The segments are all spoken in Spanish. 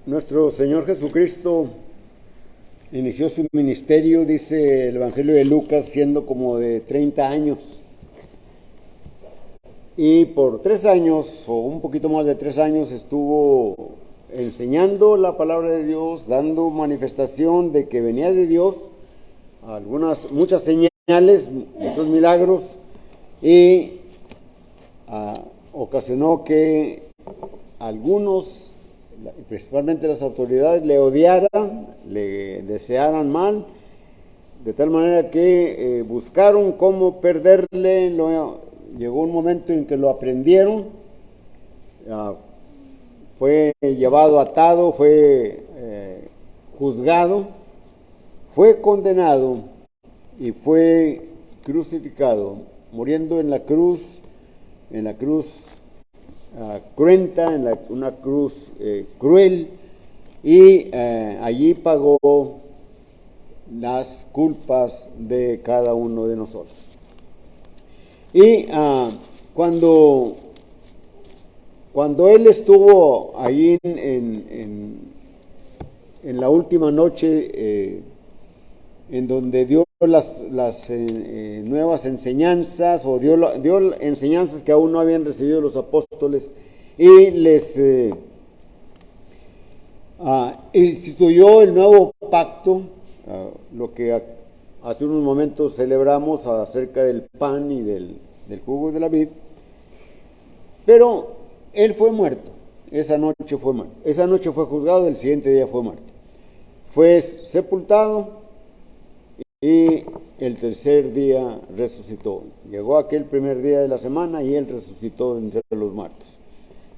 Nuestro Señor Jesucristo inició su ministerio, dice el Evangelio de Lucas, siendo como de 30 años. Y por 3 años, o un poquito más de 3 años, estuvo enseñando la palabra de Dios, dando manifestación de que venía de Dios, muchas señales, muchos milagros, y ocasionó que algunos, principalmente las autoridades, le odiaran, le desearan mal, de tal manera que buscaron cómo perderle. Llegó un momento en que lo aprendieron, fue llevado atado, fue juzgado, fue condenado y fue crucificado, muriendo en la cruz cruenta, una cruz cruel, y allí pagó las culpas de cada uno de nosotros. Y cuando él estuvo allí en la última noche, en donde dio las nuevas enseñanzas, o dio enseñanzas que aún no habían recibido los apóstoles, y les instituyó el nuevo pacto, lo que hace unos momentos celebramos acerca del pan y del jugo de la vid. Pero él fue muerto, esa noche fue juzgado, el siguiente día fue muerto. Fue sepultado y el tercer día resucitó. Llegó aquel primer día de la semana y él resucitó entre los muertos.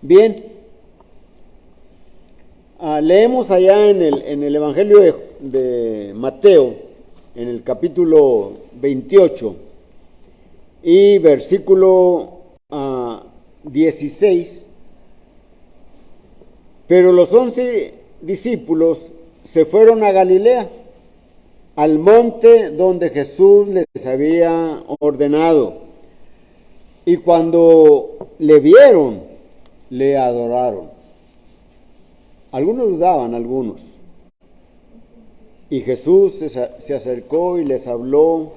Bien, leemos allá en el Evangelio de Mateo, en el capítulo 28 y versículo 16. Pero los 11 discípulos se fueron a Galilea, al monte donde Jesús les había ordenado. Y cuando le vieron, le adoraron. Algunos dudaban, Y Jesús se acercó y les habló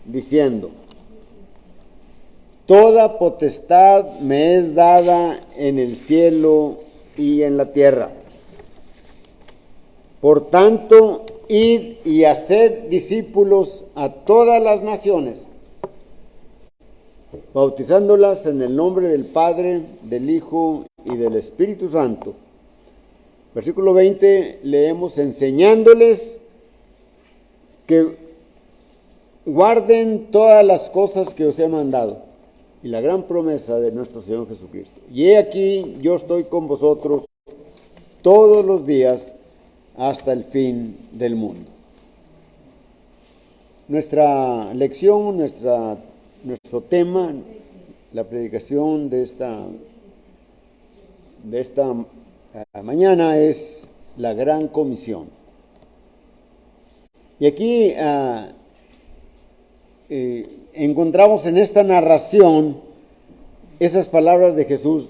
diciendo: toda potestad me es dada en el cielo y en la tierra. Por tanto, id y haced discípulos a todas las naciones, bautizándolas en el nombre del Padre, del Hijo y del Espíritu Santo. Versículo 20 leemos: enseñándoles que guarden todas las cosas que os he mandado. Y la gran promesa de nuestro Señor Jesucristo: y he aquí, yo estoy con vosotros todos los días hasta el fin del mundo. Nuestra lección, nuestro tema, la predicación de esta mañana es la Gran Comisión. Y aquí encontramos en esta narración esas palabras de Jesús: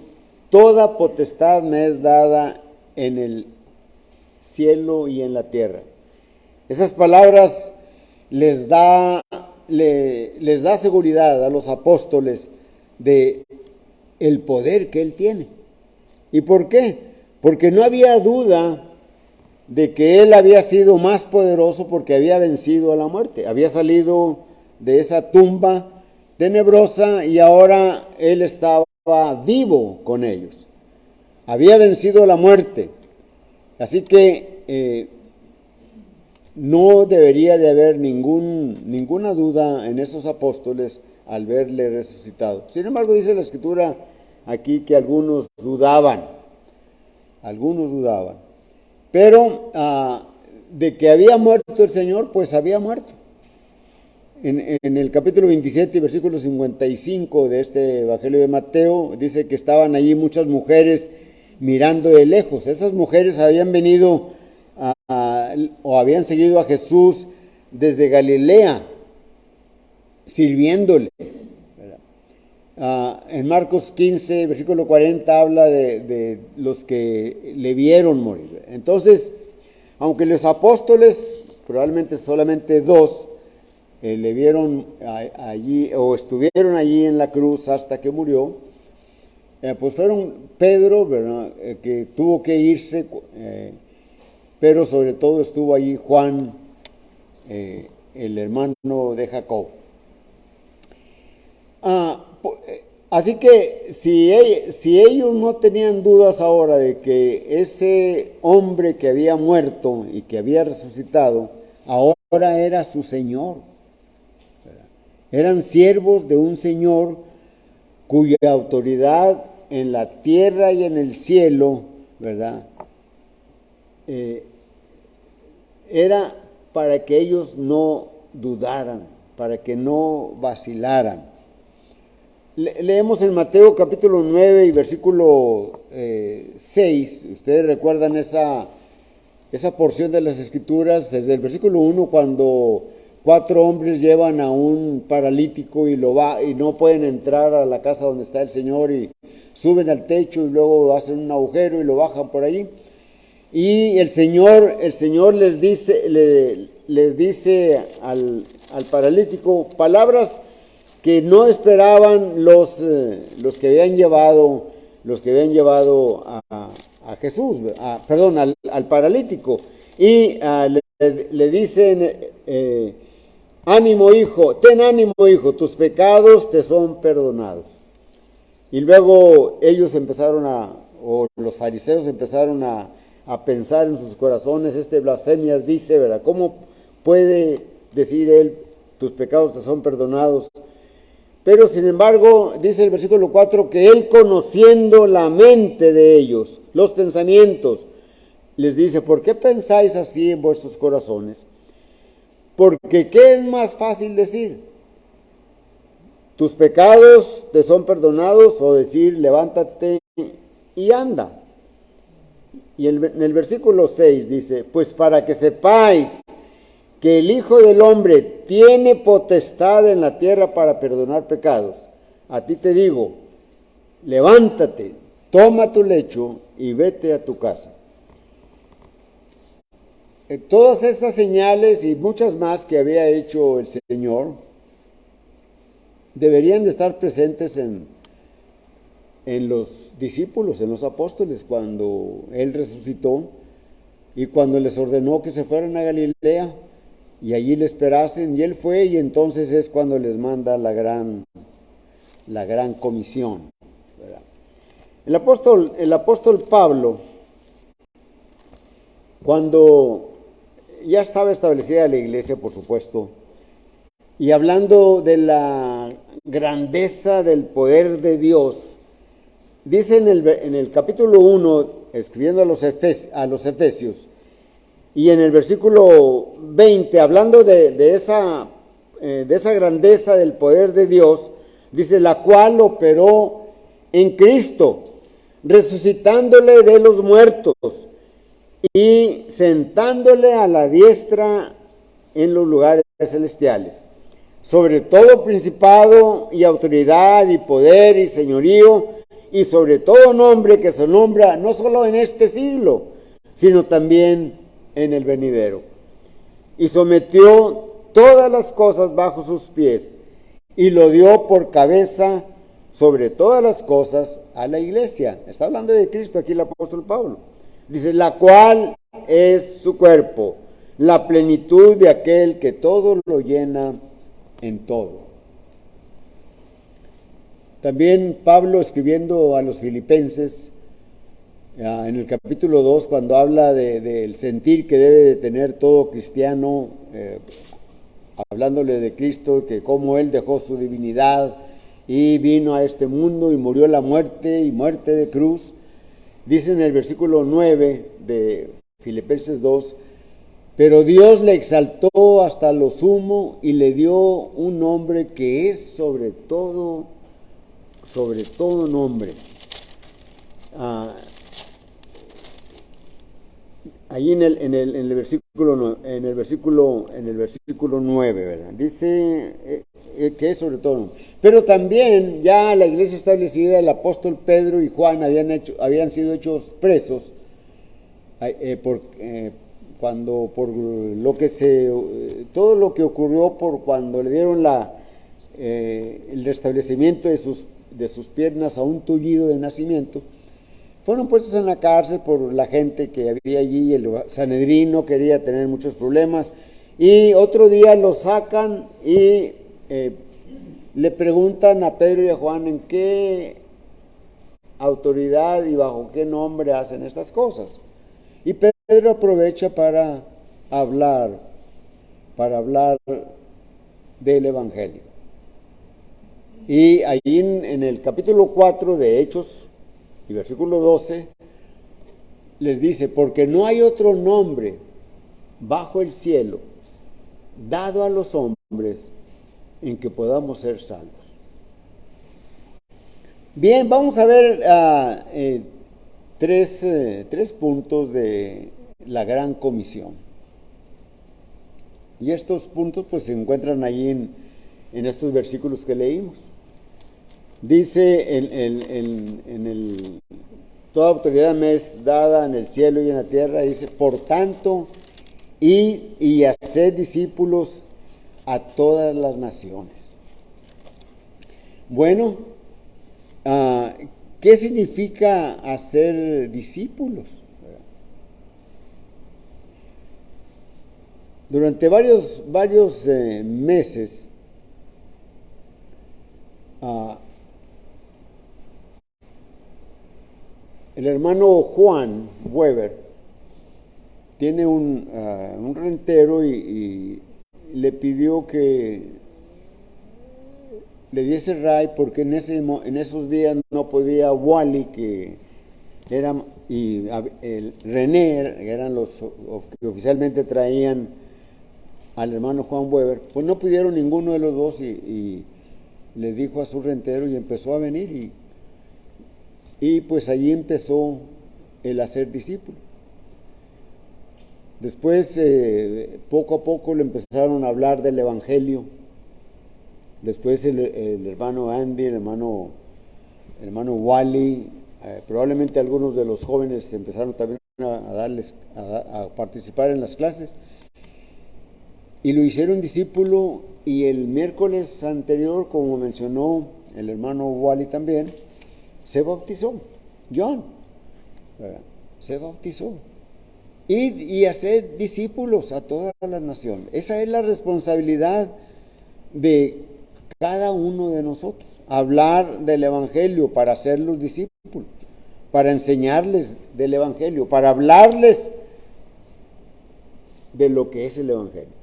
toda potestad me es dada en el cielo y en la tierra. Esas palabras les da seguridad a los apóstoles de el poder que él tiene. ¿Y por qué? Porque no había duda de que él había sido más poderoso, porque había vencido a la muerte, había salido de esa tumba tenebrosa y ahora él estaba vivo con ellos, había vencido la muerte. Así que no debería de haber ninguna duda en esos apóstoles al verle resucitado. Sin embargo, dice la Escritura aquí que algunos dudaban, pero de que había muerto el Señor, pues había muerto. En el capítulo 27, versículo 55 de este Evangelio de Mateo, dice que estaban allí muchas mujeres mirando de lejos. Esas mujeres habían venido o habían seguido a Jesús desde Galilea, sirviéndole. En Marcos 15, versículo 40, habla de los que le vieron morir. Entonces, aunque los apóstoles, probablemente solamente dos, le vieron allí o estuvieron allí en la cruz hasta que murió, pues fueron Pedro, ¿verdad? Que tuvo que irse, pero sobre todo estuvo allí Juan, el hermano de Jacob. Así que si ellos no tenían dudas ahora de que ese hombre que había muerto y que había resucitado, ahora era su Señor. Eran siervos de un Señor cuya autoridad en la tierra y en el cielo, ¿verdad? Era para que ellos no dudaran, para que no vacilaran. Leemos en Mateo capítulo 9 y versículo 6, ustedes recuerdan esa porción de las Escrituras, desde el versículo 1, cuando 4 hombres llevan a un paralítico y no pueden entrar a la casa donde está el Señor y suben al techo y luego hacen un agujero y lo bajan por allí. Y el Señor les dice al paralítico palabras que no esperaban los que habían llevado a Jesús, al paralítico. Y le dicen, ánimo hijo, ten ánimo hijo, tus pecados te son perdonados. Y luego ellos los fariseos empezaron a pensar en sus corazones, blasfemias dice, ¿verdad? ¿Cómo puede decir él, tus pecados te son perdonados? Pero sin embargo, dice el versículo 4, que él, conociendo la mente de ellos, los pensamientos, les dice, ¿por qué pensáis así en vuestros corazones? Porque ¿qué es más fácil decir? ¿Tus pecados te son perdonados? O decir, levántate y anda. Y en el versículo 6 dice, pues para que sepáis que el Hijo del Hombre tiene potestad en la tierra para perdonar pecados, a ti te digo, levántate, toma tu lecho y vete a tu casa. Todas estas señales y muchas más que había hecho el Señor deberían de estar presentes en los discípulos, en los apóstoles, cuando Él resucitó y cuando les ordenó que se fueran a Galilea y allí le esperasen, y Él fue, y entonces es cuando les manda la gran comisión, ¿verdad? El apóstol Pablo, cuando ya estaba establecida la iglesia, por supuesto, y hablando de la grandeza del poder de Dios, dice en el capítulo 1, escribiendo a los Efesios, y en el versículo 20, hablando de esa grandeza del poder de Dios, dice, la cual operó en Cristo, resucitándole de los muertos y sentándole a la diestra en los lugares celestiales, sobre todo principado y autoridad y poder y señorío, y sobre todo nombre que se nombra no solo en este siglo, sino también en el venidero. Y sometió todas las cosas bajo sus pies, y lo dio por cabeza sobre todas las cosas a la iglesia. Está hablando de Cristo aquí el apóstol Pablo. Dice, la cual es su cuerpo, la plenitud de aquel que todo lo llena en todo. También Pablo, escribiendo a los filipenses, en el capítulo 2, cuando habla del sentir que debe de tener todo cristiano, hablándole de Cristo, que cómo Él dejó su divinidad y vino a este mundo y murió la muerte y muerte de cruz, dice en el versículo 9 de Filipenses 2, pero Dios le exaltó hasta lo sumo y le dio un nombre que es sobre todo nombre. Ahí en el versículo 9, ¿verdad? Dice que es sobre todo nombre. Pero también ya la iglesia establecida, el apóstol Pedro y Juan habían sido hechos presos, por lo que todo lo que ocurrió por cuando le dieron el restablecimiento de sus piernas a un tullido de nacimiento, fueron puestos en la cárcel por la gente que había allí. El Sanedrín no quería tener muchos problemas, y otro día lo sacan y le preguntan a Pedro y a Juan en qué autoridad y bajo qué nombre hacen estas cosas. Y Pedro aprovecha para hablar del Evangelio. Y ahí en el capítulo 4 de Hechos, y versículo 12, les dice: porque no hay otro nombre bajo el cielo dado a los hombres en que podamos ser salvos. Bien, vamos a ver tres puntos de la Gran Comisión. Y estos puntos pues se encuentran ahí en estos versículos que leímos. Dice toda autoridad me es dada en el cielo y en la tierra. Dice: por tanto, id y haced discípulos a todas las naciones. Bueno, ¿qué significa hacer discípulos? Durante varios meses, el hermano Juan Weber tiene un rentero y le pidió que le diese ray, porque en esos días no podía Wally, que era, y el René, eran los que oficialmente traían al hermano Juan Weber, pues no pudieron ninguno de los dos, y le dijo a su rentero y empezó a venir, y pues allí empezó el hacer discípulo. Después, poco a poco le empezaron a hablar del Evangelio. Después el hermano Andy, el hermano Wally, probablemente algunos de los jóvenes empezaron también a participar en las clases, y lo hicieron discípulo. Y el miércoles anterior, como mencionó el hermano Wally también, se bautizó. John, ¿verdad?, se bautizó. Y hacer discípulos a todas las naciones. Esa es la responsabilidad de cada uno de nosotros: hablar del Evangelio para hacerlos discípulos, para enseñarles del Evangelio, para hablarles de lo que es el Evangelio.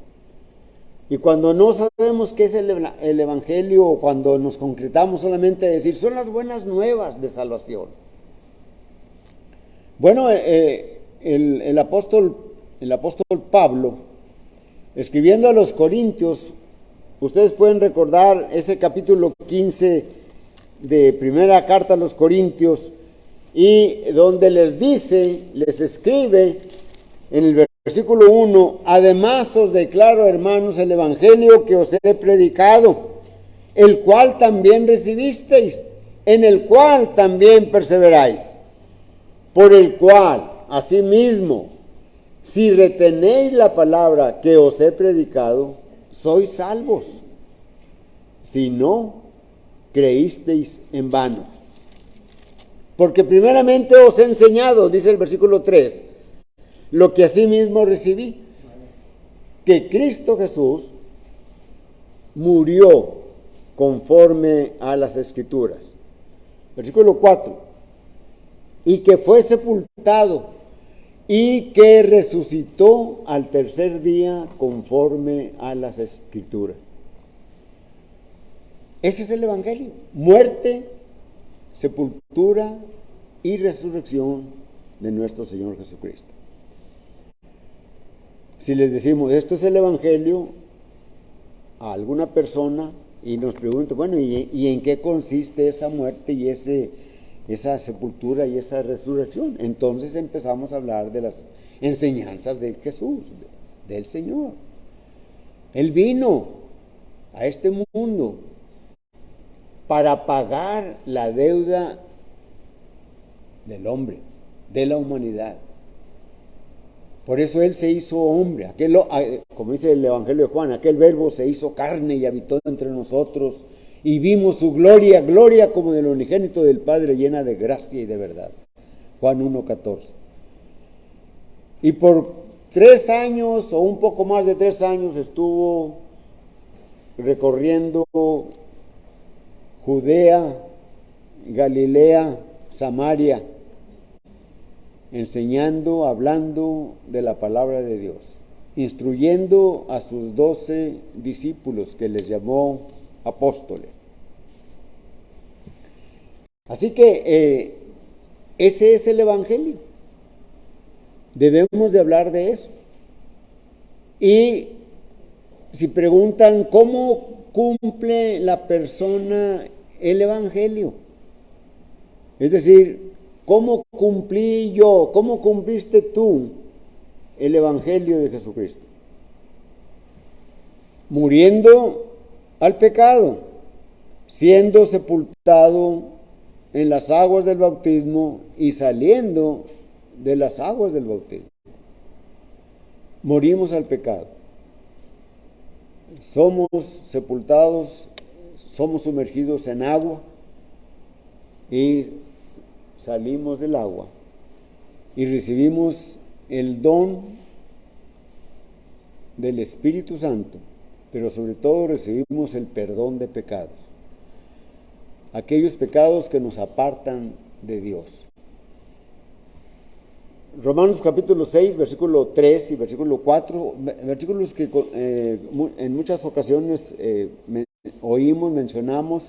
Y cuando no sabemos qué es el Evangelio, o cuando nos concretamos solamente a decir son las buenas nuevas de salvación. Bueno, el apóstol Pablo, escribiendo a los Corintios, ustedes pueden recordar ese capítulo 15 de primera carta a los Corintios, y donde les escribe en el versículo 1: además os declaro, hermanos, el evangelio que os he predicado, el cual también recibisteis, en el cual también perseveráis, por el cual asimismo, si retenéis la palabra que os he predicado, sois salvos, si no creísteis en vano. Porque primeramente os he enseñado, dice el versículo 3, lo que asimismo recibí, que Cristo Jesús murió conforme a las Escrituras. Versículo 4, y que fue sepultado, y que resucitó al tercer día conforme a las Escrituras. Ese es el Evangelio: muerte, sepultura y resurrección de nuestro Señor Jesucristo. Si les decimos esto es el Evangelio a alguna persona y nos pregunta, bueno, ¿y en qué consiste esa muerte y esa sepultura y esa resurrección? Entonces empezamos a hablar de las enseñanzas de Jesús, del Señor. Él vino a este mundo para pagar la deuda del hombre, de la humanidad. Por eso Él se hizo hombre, como dice el Evangelio de Juan, aquel verbo se hizo carne y habitó entre nosotros y vimos su gloria, gloria como del unigénito del Padre, llena de gracia y de verdad. Juan 1:14. Y por 3 años o un poco más de 3 años estuvo recorriendo Judea, Galilea, Samaria, enseñando, hablando de la palabra de Dios, instruyendo a sus 12 discípulos que les llamó apóstoles. Así que ese es el Evangelio. Debemos de hablar de eso. Y si preguntan cómo cumple la persona el Evangelio, es decir, ¿cómo cumplí yo? ¿Cómo cumpliste tú el Evangelio de Jesucristo? Muriendo al pecado, siendo sepultado en las aguas del bautismo y saliendo de las aguas del bautismo. Morimos al pecado. Somos sepultados, somos sumergidos en agua y salimos del agua y recibimos el don del Espíritu Santo, pero sobre todo recibimos el perdón de pecados, aquellos pecados que nos apartan de Dios. Romanos capítulo 6, versículo 3 y versículo 4, versículos que en muchas ocasiones oímos, mencionamos.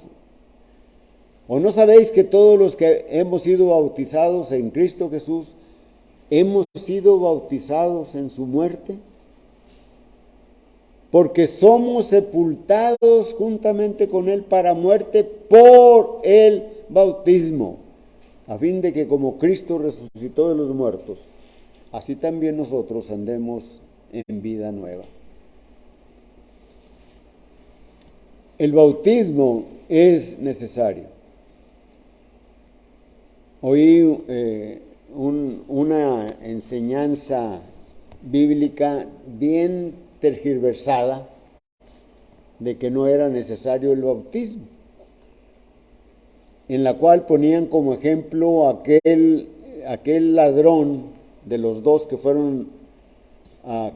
¿O no sabéis que todos los que hemos sido bautizados en Cristo Jesús, hemos sido bautizados en su muerte? Porque somos sepultados juntamente con Él para muerte por el bautismo, a fin de que como Cristo resucitó de los muertos, así también nosotros andemos en vida nueva. El bautismo es necesario. Oí una enseñanza bíblica bien tergiversada de que no era necesario el bautismo, en la cual ponían como ejemplo aquel ladrón de los 2 que fueron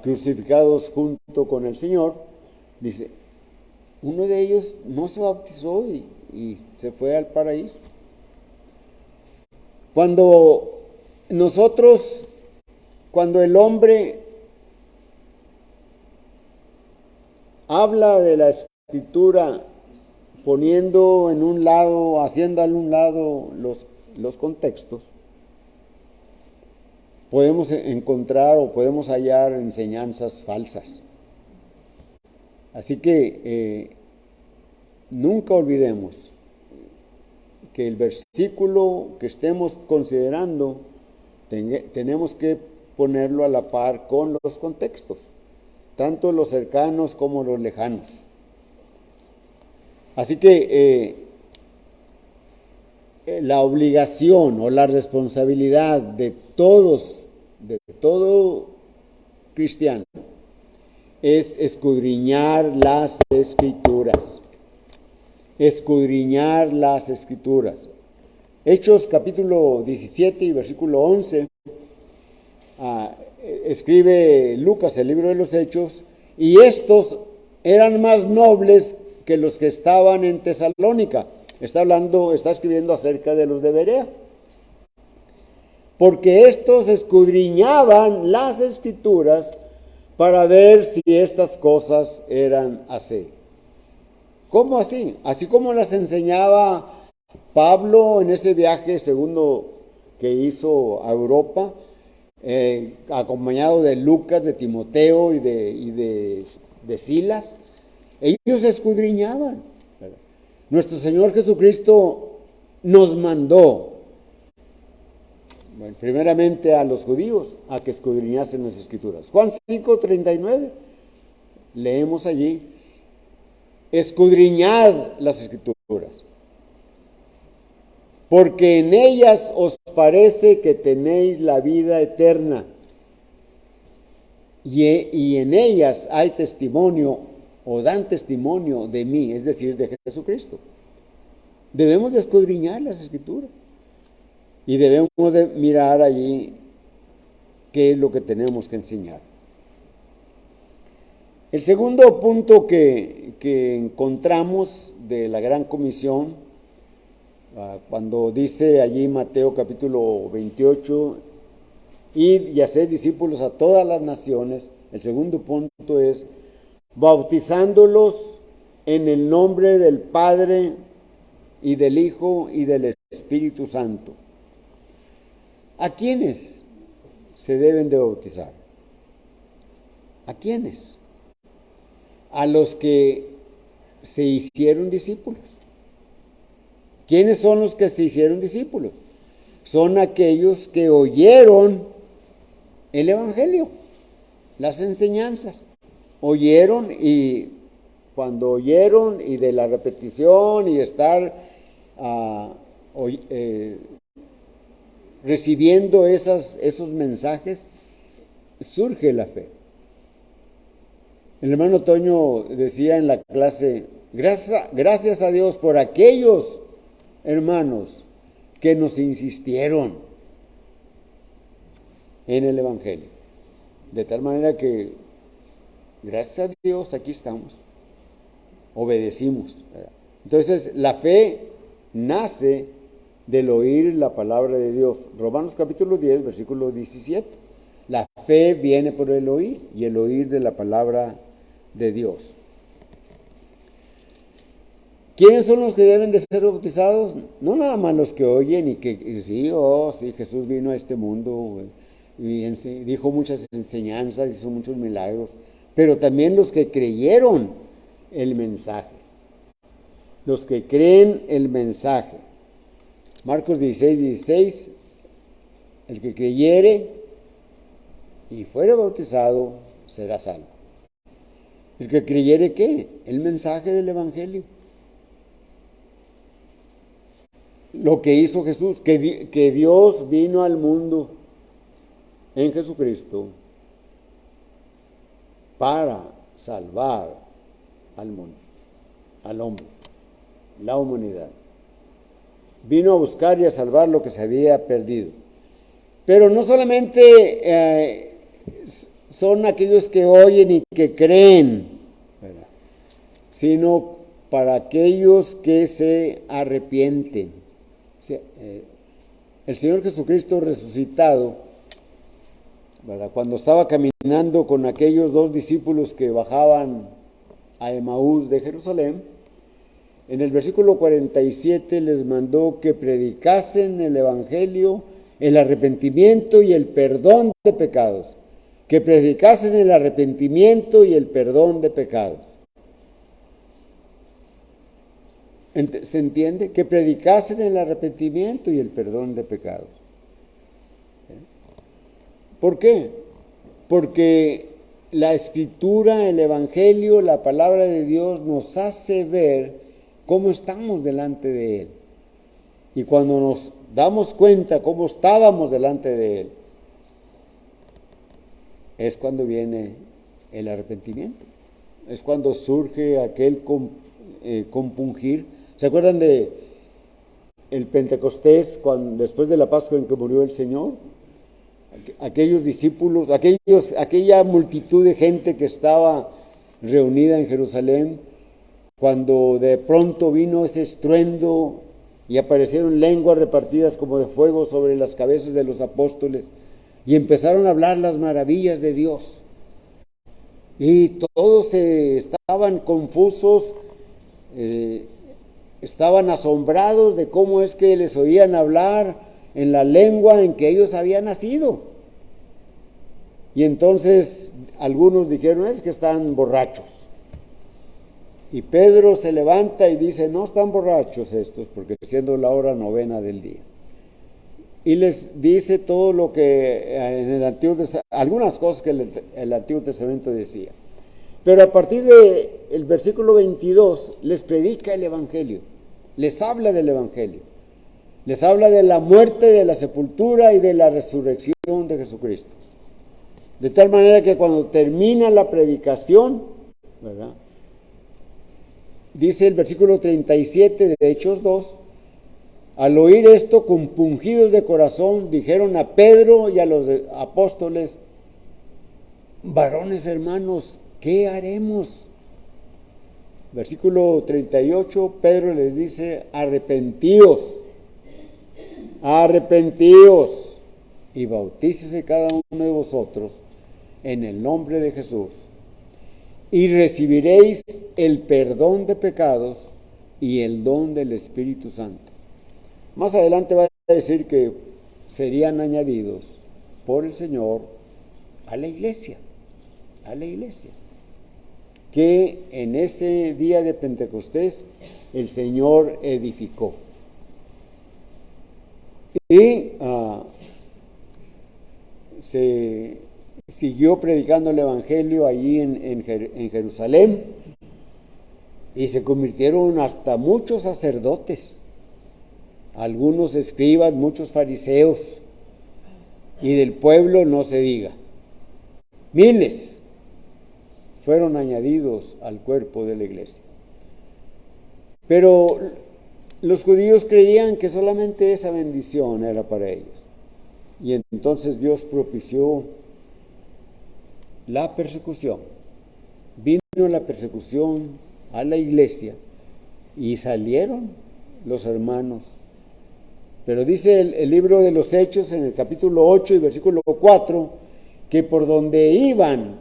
crucificados junto con el Señor. Dice, uno de ellos no se bautizó y se fue al paraíso. Cuando el hombre habla de la Escritura poniendo en un lado, haciendo a un lado los contextos, podemos encontrar o podemos hallar enseñanzas falsas. Así que nunca olvidemos que el versículo que estemos considerando tenemos que ponerlo a la par con los contextos, tanto los cercanos como los lejanos. Así que la obligación o la responsabilidad de todo cristiano, es escudriñar las Escrituras. Escudriñar las Escrituras. Hechos capítulo 17 y versículo 11, escribe Lucas el libro de los Hechos, y estos eran más nobles que los que estaban en Tesalónica. Está escribiendo acerca de los de Berea. Porque estos escudriñaban las Escrituras para ver si estas cosas eran así. ¿Cómo así? Así como las enseñaba Pablo en ese viaje segundo que hizo a Europa, acompañado de Lucas, de Timoteo y de Silas. Ellos escudriñaban. Nuestro Señor Jesucristo nos mandó, primeramente a los judíos, a que escudriñasen las Escrituras. Juan 5:39, leemos allí, escudriñad las Escrituras, porque en ellas os parece que tenéis la vida eterna, y en ellas hay testimonio o dan testimonio de mí, es decir, de Jesucristo. Debemos de escudriñar las Escrituras y debemos de mirar allí qué es lo que tenemos que enseñar. El segundo punto que encontramos de la Gran Comisión, cuando dice allí Mateo capítulo 28, id y haced discípulos a todas las naciones, el segundo punto es bautizándolos en el nombre del Padre y del Hijo y del Espíritu Santo. ¿A quiénes se deben de bautizar? ¿A quiénes? A los que se hicieron discípulos. ¿Quiénes son los que se hicieron discípulos? Son aquellos que oyeron el Evangelio, las enseñanzas. Oyeron, y cuando oyeron y de la repetición y estar recibiendo esos mensajes, surge la fe. El hermano Toño decía en la clase, gracias a Dios por aquellos hermanos que nos insistieron en el Evangelio. De tal manera que, gracias a Dios, aquí estamos. Obedecimos. Entonces, la fe nace del oír la palabra de Dios. Romanos capítulo 10, versículo 17. La fe viene por el oír, y el oír de la palabra de Dios. ¿Quiénes son los que deben de ser bautizados? No nada más los que oyen y que sí, Jesús vino a este mundo y dijo muchas enseñanzas, hizo muchos milagros, pero también los que creyeron el mensaje, los que creen el mensaje. Marcos 16, el que creyere y fuere bautizado será salvo. El que creyere, ¿qué? El mensaje del Evangelio. Lo que hizo Jesús, que Dios vino al mundo en Jesucristo para salvar al mundo, al hombre, la humanidad. Vino a buscar y a salvar lo que se había perdido. Pero no solamente son aquellos que oyen y que creen, ¿verdad?, sino para aquellos que se arrepienten. O sea, el Señor Jesucristo resucitado, ¿verdad?, cuando estaba caminando con aquellos dos discípulos que bajaban a Emaús de Jerusalén, en el versículo 47 les mandó que predicasen el Evangelio, el arrepentimiento y el perdón de pecados. Que predicasen el arrepentimiento y el perdón de pecados. ¿Se entiende? Que predicasen el arrepentimiento y el perdón de pecados. ¿Por qué? Porque la Escritura, el Evangelio, la palabra de Dios nos hace ver cómo estamos delante de Él. Y cuando nos damos cuenta cómo estábamos delante de Él, es cuando viene el arrepentimiento. Es cuando surge aquel compungir. ¿Se acuerdan de el Pentecostés, después de la Pascua en que murió el Señor? Aquellos discípulos, aquella multitud de gente que estaba reunida en Jerusalén, cuando de pronto vino ese estruendo y aparecieron lenguas repartidas como de fuego sobre las cabezas de los apóstoles y empezaron a hablar las maravillas de Dios. Y todos estaban confusos, estaban asombrados de cómo es que les oían hablar en la lengua en que ellos habían nacido. Y entonces algunos dijeron, es que están borrachos. Y Pedro se levanta y dice, no están borrachos estos, porque siendo la hora 9 del día. Y les dice todo lo que en el Antiguo Testamento, algunas cosas que el Antiguo Testamento decía. Pero a partir del versículo 22 les predica el Evangelio, les habla del Evangelio, les habla de la muerte, de la sepultura y de la resurrección de Jesucristo. De tal manera que cuando termina la predicación, ¿verdad? Dice el versículo 37 de Hechos 2, al oír esto, compungidos de corazón, dijeron a Pedro y a los apóstoles: varones hermanos, ¿qué haremos? Versículo 38, Pedro les dice: arrepentíos y bautícese cada uno de vosotros en el nombre de Jesús, y recibiréis el perdón de pecados y el don del Espíritu Santo. Más adelante va a decir que serían añadidos por el Señor a la iglesia, que en ese día de Pentecostés el Señor edificó. Y se siguió predicando el Evangelio allí en Jerusalén, y se convirtieron hasta muchos sacerdotes, algunos escribas, muchos fariseos, y del pueblo no se diga. Miles fueron añadidos al cuerpo de la iglesia. Pero los judíos creían que solamente esa bendición era para ellos. Y entonces Dios propició la persecución. Vino la persecución a la iglesia y salieron los hermanos. Pero dice el libro de los Hechos en el capítulo 8 y versículo 4, que por donde iban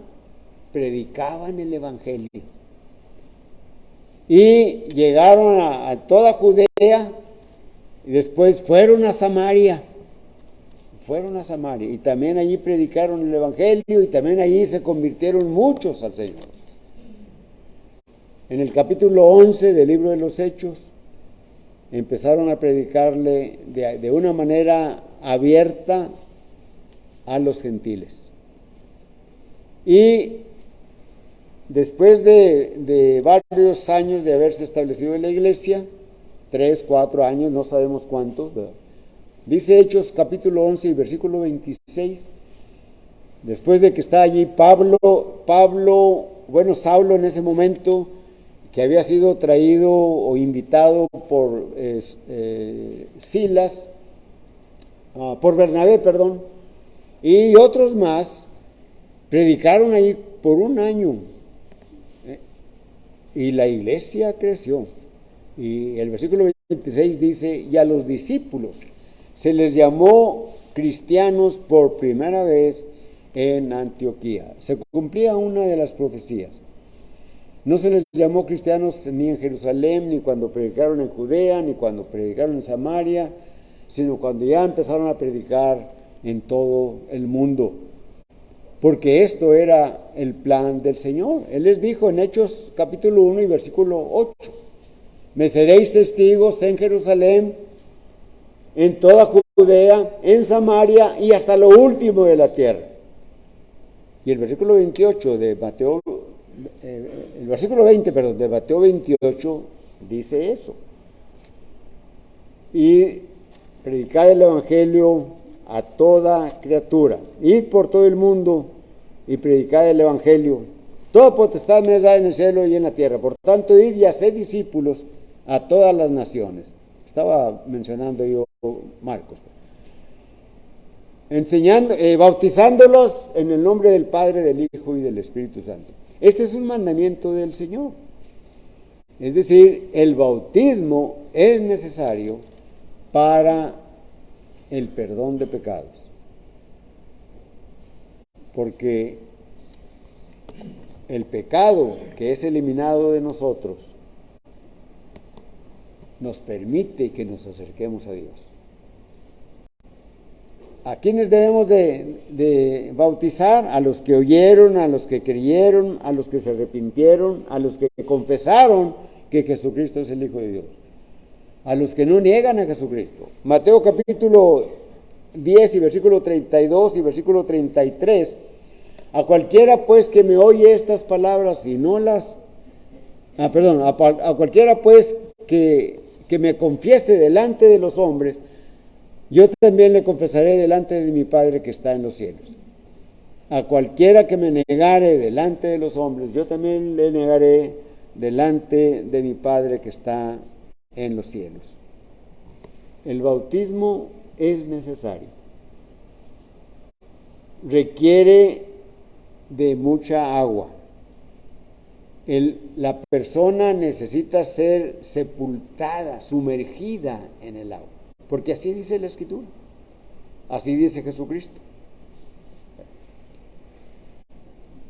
predicaban el Evangelio. Y llegaron a toda Judea y después fueron a Samaria. Y también allí predicaron el Evangelio y también allí se convirtieron muchos al Señor. En el capítulo 11 del libro de los Hechos empezaron a predicarle de una manera abierta a los gentiles. Y después de varios años de haberse establecido en la iglesia, 3, 4 años, no sabemos cuántos, ¿verdad? Dice Hechos capítulo 11 y versículo 26, después de que está allí Saulo en ese momento, que había sido traído o invitado por por Bernabé, y otros más, predicaron ahí por un año, y la iglesia creció. Y el versículo 26 dice: y a los discípulos se les llamó cristianos por primera vez en Antioquía. Se cumplía una de las profecías. No se les llamó cristianos ni en Jerusalén, ni cuando predicaron en Judea, ni cuando predicaron en Samaria, sino cuando ya empezaron a predicar en todo el mundo. Porque esto era el plan del Señor. Él les dijo en Hechos capítulo 1 y versículo 8: me seréis testigos en Jerusalén, en toda Judea, en Samaria y hasta lo último de la tierra. Y el versículo 28 de Mateo, el versículo 20, de Mateo 28 dice eso. Y predicad el Evangelio a toda criatura. Id por todo el mundo y predicad el Evangelio. Toda potestad me es dada en el cielo y en la tierra. Por tanto, id y haced discípulos a todas las naciones. Estaba mencionando yo Marcos. Bautizándolos en el nombre del Padre, del Hijo y del Espíritu Santo. Este es un mandamiento del Señor. Es decir, el bautismo es necesario para el perdón de pecados. Porque el pecado que es eliminado de nosotros nos permite que nos acerquemos a Dios. ¿A quiénes debemos de bautizar? A los que oyeron, a los que creyeron, a los que se arrepintieron, a los que confesaron que Jesucristo es el Hijo de Dios, a los que no niegan a Jesucristo. Mateo capítulo 10 y versículo 32 y versículo 33: a cualquiera pues que me oye estas palabras y no las... a cualquiera pues que me confiese delante de los hombres, yo también le confesaré delante de mi Padre que está en los cielos. a cualquiera que me negare delante de los hombres, yo también le negaré delante de mi Padre que está en los cielos. El bautismo es necesario. Requiere de mucha agua. La persona necesita ser sepultada, sumergida en el agua, porque así dice la Escritura, así dice Jesucristo.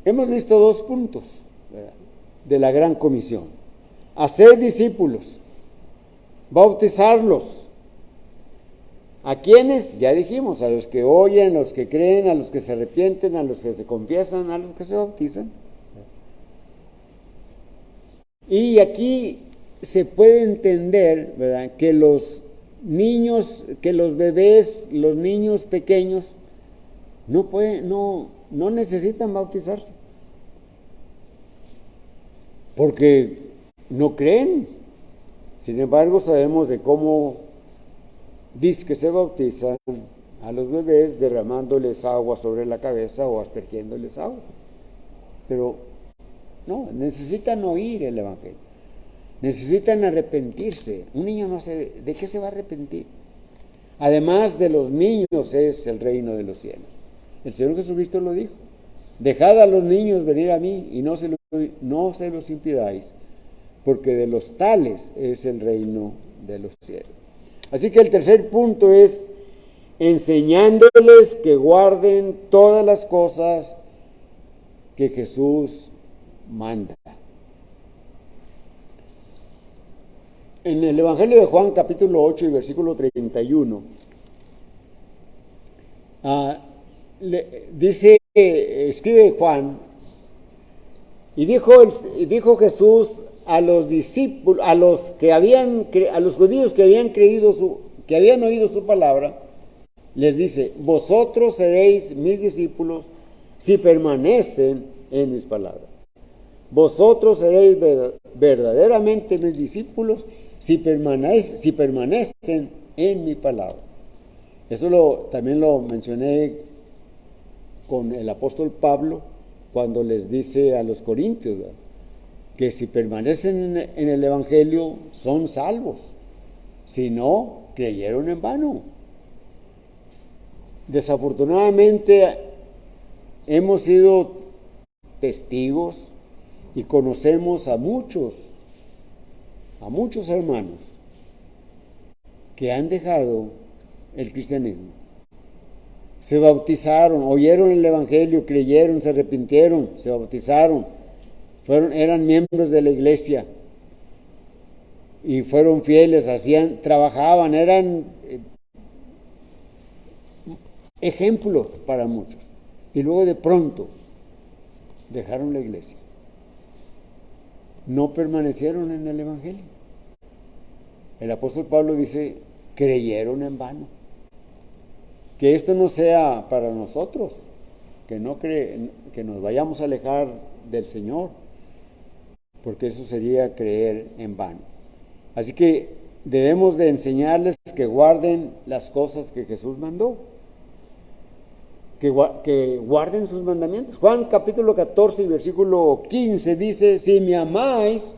Hemos visto 2 puntos, ¿verdad?, de la gran comisión: hacer discípulos, bautizarlos. ¿A quiénes? Ya dijimos: a los que oyen, a los que creen, a los que se arrepienten, a los que se confiesan, a los que se bautizan. Y aquí se puede entender, ¿verdad?, que los niños, que los bebés, los niños pequeños no necesitan bautizarse, porque no creen. Sin embargo, sabemos de cómo dice que se bautizan a los bebés derramándoles agua sobre la cabeza o aspergiéndoles agua. Pero no, necesitan oír el Evangelio, necesitan arrepentirse. Un niño no sé de qué se va a arrepentir. Además de los niños es el reino de los cielos. El Señor Jesucristo lo dijo: dejad a los niños venir a mí y no se los impidáis, porque de los tales es el reino de los cielos. Así que el tercer punto es enseñándoles que guarden todas las cosas que Jesús manda. En el Evangelio de Juan, capítulo 8 y versículo 31, escribe Juan: y dijo Jesús a los discípulos, a los judíos que habían oído su palabra, les dice: vosotros seréis mis discípulos si permanecen en mis palabras. Vosotros seréis verdaderamente mis discípulos si permanecen en mi palabra. Eso también lo mencioné con el apóstol Pablo cuando les dice a los corintios, ¿verdad?, que si permanecen en el Evangelio son salvos, si no, creyeron en vano. Desafortunadamente hemos sido testigos y conocemos a muchos hermanos que han dejado el cristianismo. Se bautizaron, oyeron el Evangelio, creyeron, se arrepintieron, se bautizaron, eran miembros de la iglesia y fueron fieles, trabajaban, eran ejemplos para muchos. Y luego de pronto dejaron la iglesia. No permanecieron en el Evangelio. El apóstol Pablo dice: creyeron en vano. Que esto no sea para nosotros, que nos vayamos a alejar del Señor, porque eso sería creer en vano. Así que debemos de enseñarles que guarden las cosas que Jesús mandó, que guarden sus mandamientos. Juan capítulo 14 y versículo 15 dice: si me amáis,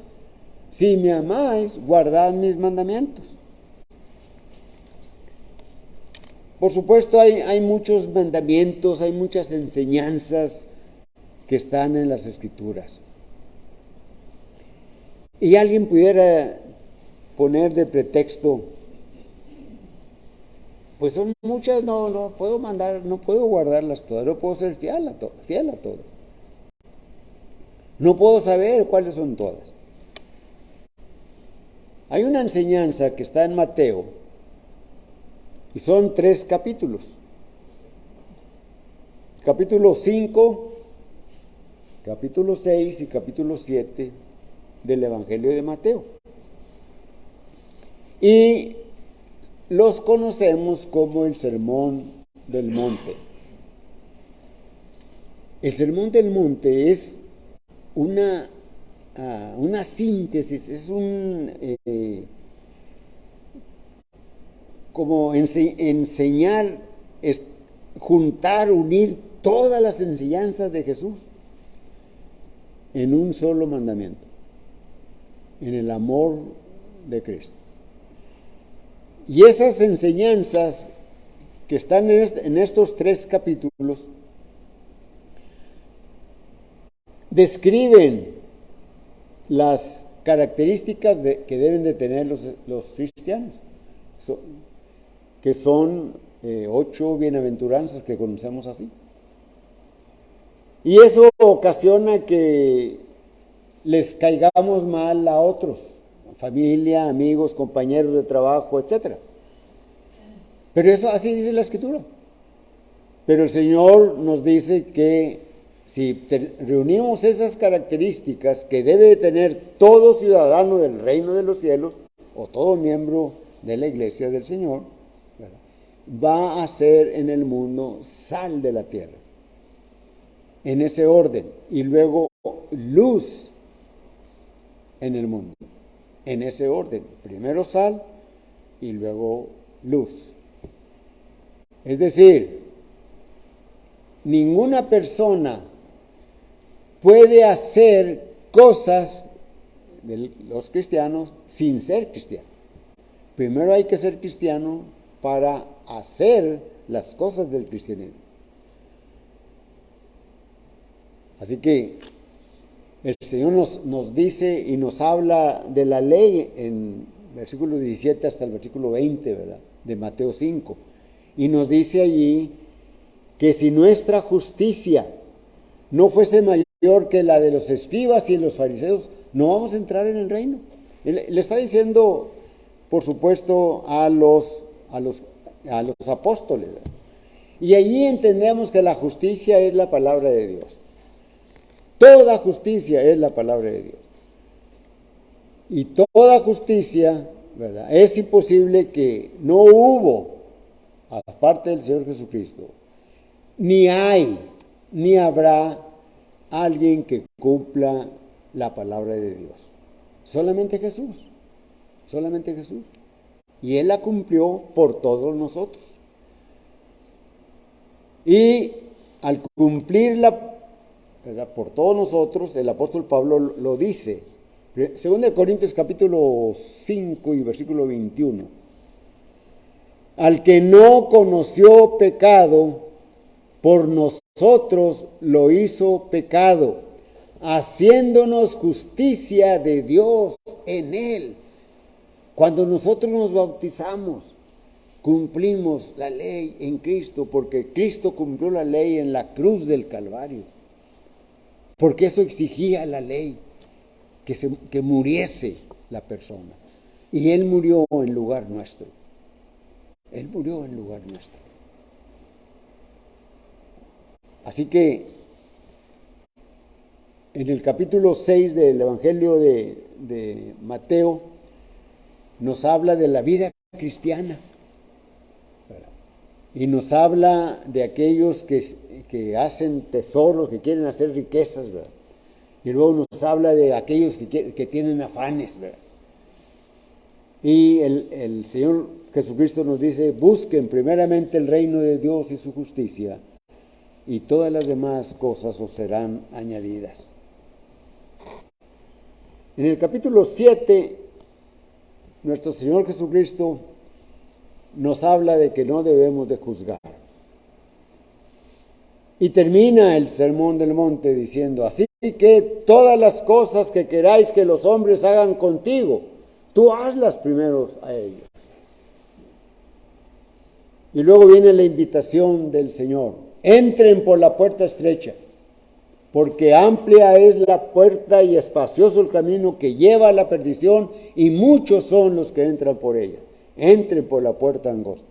guardad mis mandamientos. Por supuesto, hay muchos mandamientos, hay muchas enseñanzas que están en las Escrituras. Y alguien pudiera poner de pretexto: pues son muchas, no puedo guardarlas todas, no puedo ser fiel a todas. No puedo saber cuáles son todas. Hay una enseñanza que está en Mateo, y son 3 capítulos. Capítulo 5, capítulo 6 y capítulo 7 del Evangelio de Mateo. Y los conocemos como el Sermón del Monte. El Sermón del Monte es una síntesis, es como enseñar, juntar, unir todas las enseñanzas de Jesús en un solo mandamiento, en el amor de Cristo. Y esas enseñanzas que están en estos 3 capítulos describen las características que deben de tener los cristianos, que son 8 bienaventuranzas que conocemos así. Y eso ocasiona que les caigamos mal a otros, familia, amigos, compañeros de trabajo, etc. Pero eso así dice la Escritura. Pero el Señor nos dice que si reunimos esas características que debe de tener todo ciudadano del reino de los cielos, o todo miembro de la iglesia del Señor, ¿verdad?, va a ser en el mundo sal de la tierra, en ese orden, y luego luz en el mundo, en ese orden, primero sal y luego luz. Es decir, ninguna persona puede hacer cosas de los cristianos sin ser cristiano. Primero hay que ser cristiano para hacer las cosas del cristianismo. Así que el Señor nos dice y nos habla de la ley en versículo 17 hasta el versículo 20, ¿verdad?, de Mateo 5. Y nos dice allí que si nuestra justicia no fuese mayor que la de los escribas y los fariseos, no vamos a entrar en el reino. Le está diciendo, por supuesto, a los apóstoles, ¿verdad? Y allí entendemos que la justicia es la palabra de Dios. Toda justicia es la palabra de Dios. Y toda justicia, ¿verdad?, es imposible que no hubo, aparte del Señor Jesucristo, ni hay, ni habrá alguien que cumpla la palabra de Dios. Solamente Jesús. Solamente Jesús. Y Él la cumplió por todos nosotros. Y al cumplirla, ¿verdad?, por todos nosotros, el apóstol Pablo lo dice. 2 Corintios capítulo 5 y versículo 21. Al que no conoció pecado, por nosotros lo hizo pecado, haciéndonos justicia de Dios en Él. Cuando nosotros nos bautizamos, cumplimos la ley en Cristo, porque Cristo cumplió la ley en la cruz del Calvario. Porque eso exigía la ley, que muriese la persona. Y Él murió en lugar nuestro. Él murió en lugar nuestro. Así que en el capítulo 6 del Evangelio de Mateo nos habla de la vida cristiana. Y nos habla de aquellos que hacen tesoros, que quieren hacer riquezas, ¿verdad? Y luego nos habla de aquellos que tienen afanes, ¿verdad? Y el Señor Jesucristo nos dice, busquen primeramente el reino de Dios y su justicia, y todas las demás cosas os serán añadidas. En el capítulo 7, nuestro Señor Jesucristo nos habla de que no debemos de juzgar. Y termina el Sermón del Monte diciendo, así que todas las cosas que queráis que los hombres hagan contigo, tú hazlas primero a ellos. Y luego viene la invitación del Señor, entren por la puerta estrecha, porque amplia es la puerta y espacioso el camino que lleva a la perdición, y muchos son los que entran por ella. Entren por la puerta angosta,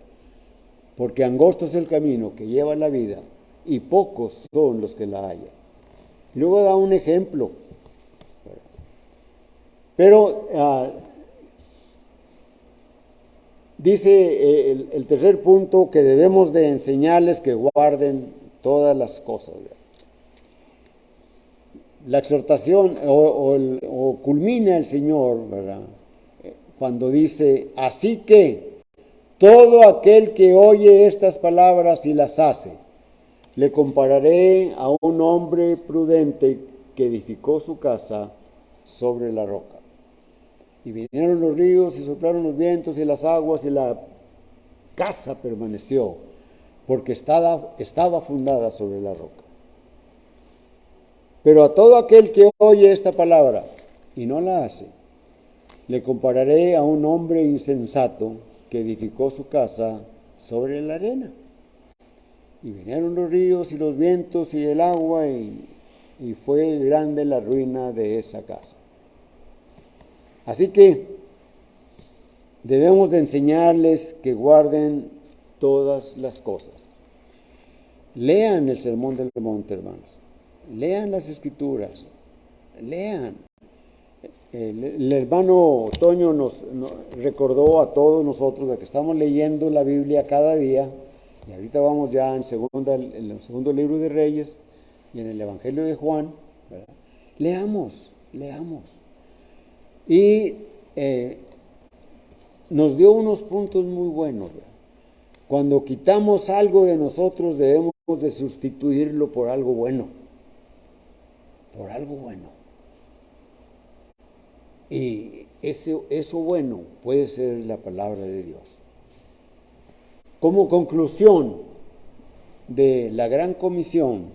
porque angosto es el camino que lleva a la vida, y pocos son los que la hallan. Luego da un ejemplo. Pero dice el tercer punto que debemos de enseñarles que guarden todas las cosas. La exhortación o culmina el Señor, ¿verdad?, cuando dice, así que todo aquel que oye estas palabras y las hace, le compararé a un hombre prudente que edificó su casa sobre la roca. Y vinieron los ríos y soplaron los vientos y las aguas, y la casa permaneció, porque estaba fundada sobre la roca. Pero a todo aquel que oye esta palabra y no la hace, le compararé a un hombre insensato que edificó su casa sobre la arena. Y vinieron los ríos y los vientos y el agua, y fue grande la ruina de esa casa. Así que debemos de enseñarles que guarden todas las cosas. Lean el Sermón del Monte, hermanos. Lean las Escrituras. Lean. El hermano Toño nos recordó a todos nosotros de que estamos leyendo la Biblia cada día, y ahorita vamos ya en el segundo libro de Reyes y en el Evangelio de Juan, ¿verdad? Leamos. Y nos dio unos puntos muy buenos, ¿verdad? Cuando quitamos algo de nosotros, debemos de sustituirlo por algo bueno. Por algo bueno. Y eso bueno puede ser la palabra de Dios. Como conclusión de la gran comisión,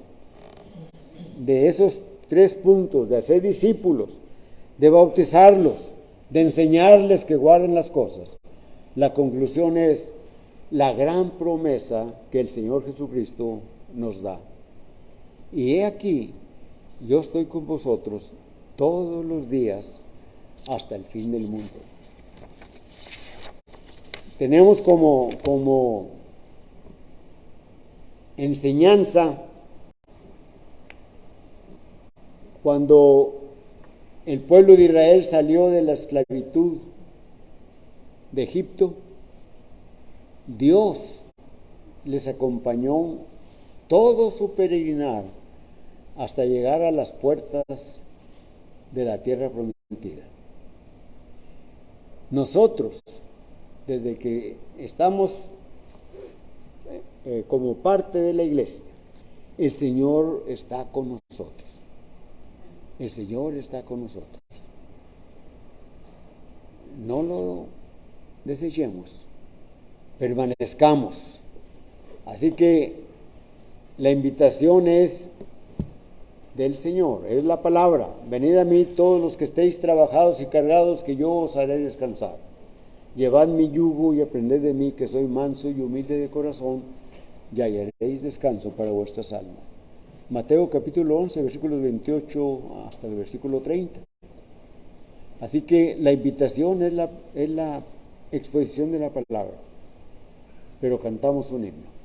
de esos 3 puntos, de hacer discípulos, de bautizarlos, de enseñarles que guarden las cosas, la conclusión es la gran promesa que el Señor Jesucristo nos da. Y he aquí, yo estoy con vosotros todos los días hasta el fin del mundo. Tenemos como enseñanza cuando el pueblo de Israel salió de la esclavitud de Egipto, Dios les acompañó todo su peregrinar hasta llegar a las puertas de la tierra prometida. Nosotros, desde que estamos como parte de la iglesia, el Señor está con nosotros. El Señor está con nosotros. No lo desechemos, permanezcamos. Así que la invitación es del Señor, es la palabra. Venid a mí todos los que estéis trabajados y cargados, que yo os haré descansar. Llevad mi yugo y aprended de mí, que soy manso y humilde de corazón, y hallaréis descanso para vuestras almas. Mateo capítulo 11, versículos 28 hasta el versículo 30. Así que la invitación es la exposición de la palabra, pero cantamos un himno.